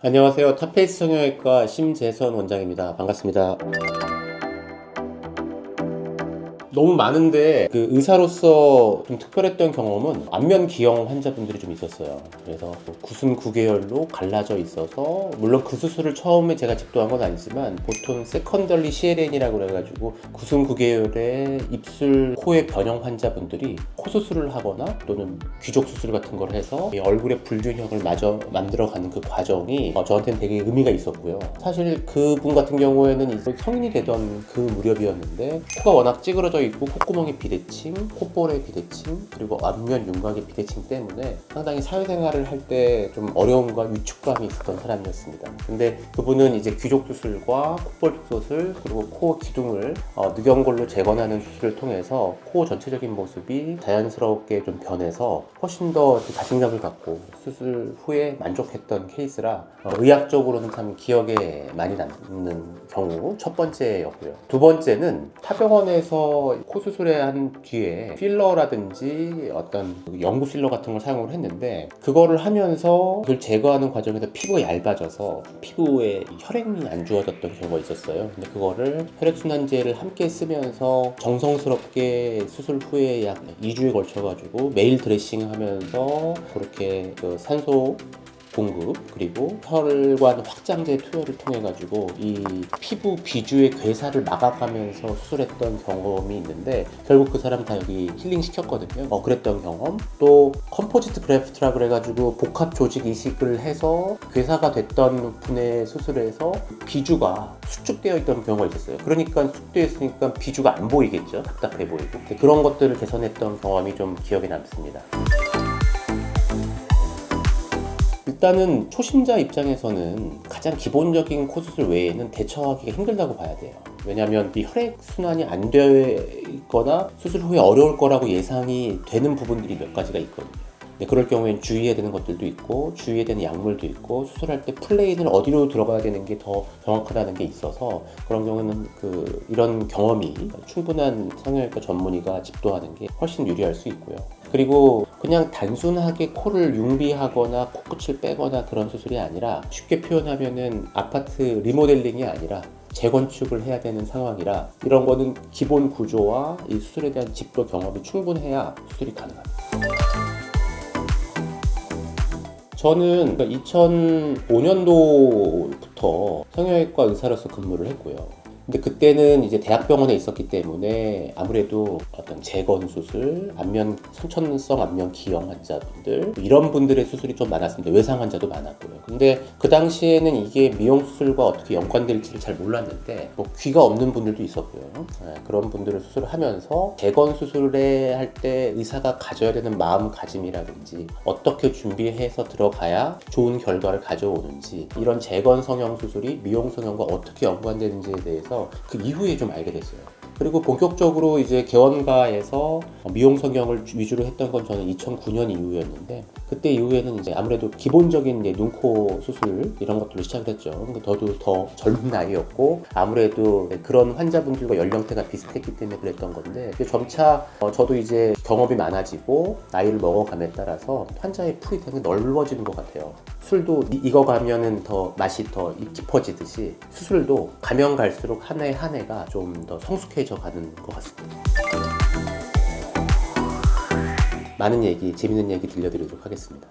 안녕하세요. 탑페이스 성형외과 심재선 원장입니다. 반갑습니다. 너무 많은데 그 의사로서 좀 특별했던 경험은 안면 기형 환자분들이 좀 있었어요. 그래서 구순 9개월로 갈라져 있어서 물론 그 수술을 처음에 제가 집도한 건 아니지만 보통 세컨덜리 CLN이라고 그래가지고 구순 9개월에 입술 코의 변형 환자분들이 코 수술을 하거나 또는 귀족 수술 같은 걸 해서 이 얼굴의 불균형을 마저 만들어가는 그 과정이 저한테는 되게 의미가 있었고요. 사실 그분 같은 경우에는 이제 성인이 되던 그 무렵이었는데 코가 워낙 찌그러져 있고 콧구멍의 비대칭, 콧볼의 비대칭, 그리고 안면 윤곽의 비대칭 때문에 상당히 사회생활을 할 때 좀 어려움과 위축감이 있었던 사람이었습니다. 근데 그분은 이제 귀족 수술과 콧볼 수술 그리고 코 기둥을 늑연골로 재건하는 수술을 통해서 코 전체적인 모습이 자연스럽게 좀 변해서 훨씬 더 자신감을 갖고 수술 후에 만족했던 케이스라 의학적으로는 참 기억에 많이 남는 경우 첫 번째였고요. 두 번째는 타병원에서 코 수술에 한 뒤에 필러라든지 어떤 연구 필러 같은 걸 사용을 했는데 그거를 하면서 그걸 제거하는 과정에서 피부가 얇아져서 피부에 혈액이 안 주어졌던 경우가 있었어요. 근데 그거를 혈액순환제를 함께 쓰면서 정성스럽게 수술 후에 약 2주에 걸쳐가지고 매일 드레싱 하면서 그렇게 그 산소 공급 그리고 혈관 확장제 투여를 통해 가지고 이 피부 비주의 괴사를 막아가면서 수술했던 경험이 있는데 결국 그 사람 다 여기 힐링 시켰거든요. 그랬던 경험. 또 컴포지트 그래프트라 그래가지고 복합 조직 이식을 해서 괴사가 됐던 분의 수술에서 비주가 수축되어 있던 경우가 있었어요. 그러니까 수축되어 있으니까 비주가 안 보이겠죠. 답답해 보이고. 그런 것들을 개선했던 경험이 좀 기억에 남습니다. 일단은 초심자 입장에서는 가장 기본적인 코 수술 외에는 대처하기가 힘들다고 봐야 돼요. 왜냐하면 이 혈액순환이 안 되거나 수술 후에 어려울 거라고 예상이 되는 부분들이 몇 가지가 있거든요. 그럴 경우엔 주의해야 되는 것들도 있고 주의해야 되는 약물도 있고 수술할 때 플레인을 어디로 들어가야 되는 게 더 정확하다는 게 있어서 그런 경우는 이런 경험이 충분한 성형외과 전문의가 집도하는 게 훨씬 유리할 수 있고요. 그리고 그냥 단순하게 코를 융비하거나 코끝을 빼거나 그런 수술이 아니라 쉽게 표현하면은 아파트 리모델링이 아니라 재건축을 해야 되는 상황이라 이런 거는 기본 구조와 이 수술에 대한 집도 경험이 충분해야 수술이 가능합니다. 저는 2005년도부터 성형외과 의사로서 근무를 했고요. 근데 그때는 이제 대학병원에 있었기 때문에 아무래도 어떤 재건 수술, 선천성 안면 기형 환자분들 이런 분들의 수술이 좀 많았습니다. 외상 환자도 많았고요. 근데 그 당시에는 이게 미용 수술과 어떻게 연관될지를 잘 몰랐는데 귀가 없는 분들도 있었고요. 그런 분들을 수술을 하면서 재건 수술을 할 때 의사가 가져야 되는 마음가짐이라든지 어떻게 준비해서 들어가야 좋은 결과를 가져오는지 이런 재건 성형 수술이 미용 성형과 어떻게 연관되는지에 대해서 그 이후에 좀 알게 됐어요. 그리고 본격적으로 이제 개원가에서 미용 성형을 위주로 했던 건 저는 2009년 이후였는데 그때 이후에는 이제 아무래도 기본적인 눈코 수술 이런 것들로 시작을 했죠. 저도 더 젊은 나이였고 아무래도 그런 환자분들과 연령대가 비슷했기 때문에 그랬던 건데 점차 저도 이제 경험이 많아지고 나이를 먹어감에 따라서 환자의 풀이 되게 넓어지는 것 같아요. 술도 익어가면은 더 맛이 더 깊어지듯이 수술도 가면 갈수록 한 해 한 해가 좀 더 성숙해져 가는 것 같습니다. 많은 얘기, 재밌는 얘기 들려드리도록 하겠습니다.